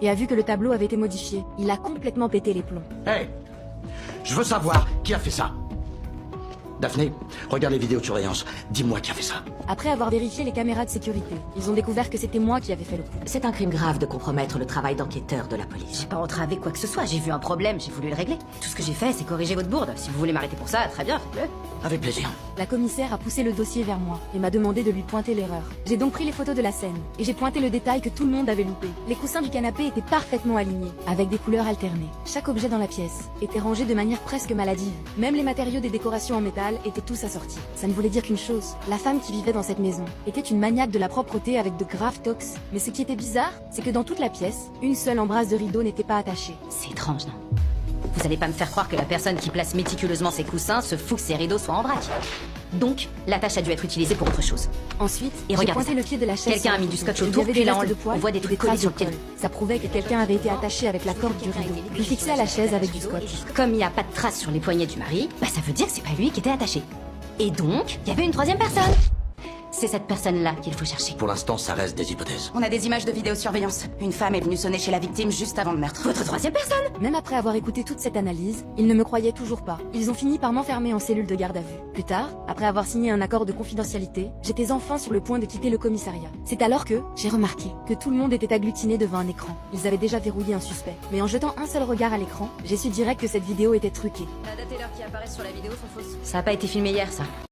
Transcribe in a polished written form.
et a vu que le tableau avait été modifié. Il a complètement pété les plombs. Hey, je veux savoir qui a fait ça. Daphné, regarde les vidéos de surveillance. Dis-moi qui a fait ça. Après avoir vérifié les caméras de sécurité, ils ont découvert que c'était moi qui avais fait le coup. C'est un crime grave de compromettre le travail d'enquêteur de la police. J'ai pas entravé quoi que ce soit, j'ai vu un problème, j'ai voulu le régler. Tout ce que j'ai fait, c'est corriger votre bourde. Si vous voulez m'arrêter pour ça, très bien, faites-le. Avec plaisir. La commissaire a poussé le dossier vers moi et m'a demandé de lui pointer l'erreur. J'ai donc pris les photos de la scène et j'ai pointé le détail que tout le monde avait loupé. Les coussins du canapé étaient parfaitement alignés, avec des couleurs alternées. Chaque objet dans la pièce était rangé de manière presque maladive. Même les matériaux des décorations en métal étaient tous assortis. Ça ne voulait dire qu'une chose, la femme qui vivait dans cette maison était une maniaque de la propreté avec de graves tocs. Mais ce qui était bizarre, c'est que dans toute la pièce, une seule embrasse de rideau n'était pas attachée. C'est étrange, non? Vous allez pas me faire croire que la personne qui place méticuleusement ses coussins se fout que ses rideaux soient en vrac. Donc, la tâche a dû être utilisée pour autre chose. Ensuite, Et j'ai regardez pointé ça. le pied de la chaise. Quelqu'un a mis du scotch autour, Il y avait puis des là, restes on de poils voit des et trucs traces collés sur de le pied. colle. Ça prouvait que quelqu'un avait été attaché avec la corde du rideau, puis fixé à la chaise avec du scotch. Comme il n'y a pas de traces sur les poignets du mari, bah ça veut dire que c'est pas lui qui était attaché. Et donc, il y avait une troisième personne. C'est cette personne-là qu'il faut chercher. Pour l'instant, ça reste des hypothèses. On a des images de vidéosurveillance. Une femme est venue sonner chez la victime juste avant le meurtre. Votre troisième personne? Même après avoir écouté toute cette analyse, ils ne me croyaient toujours pas. Ils ont fini par m'enfermer en cellule de garde à vue. Plus tard, après avoir signé un accord de confidentialité, j'étais enfin sur le point de quitter le commissariat. C'est alors que j'ai remarqué que tout le monde était agglutiné devant un écran. Ils avaient déjà verrouillé un suspect. Mais en jetant un seul regard à l'écran, j'ai su direct que cette vidéo était truquée. La date et l'heure qui apparaissent sur la vidéo sont fausses. Ça a pas été filmé hier, ça.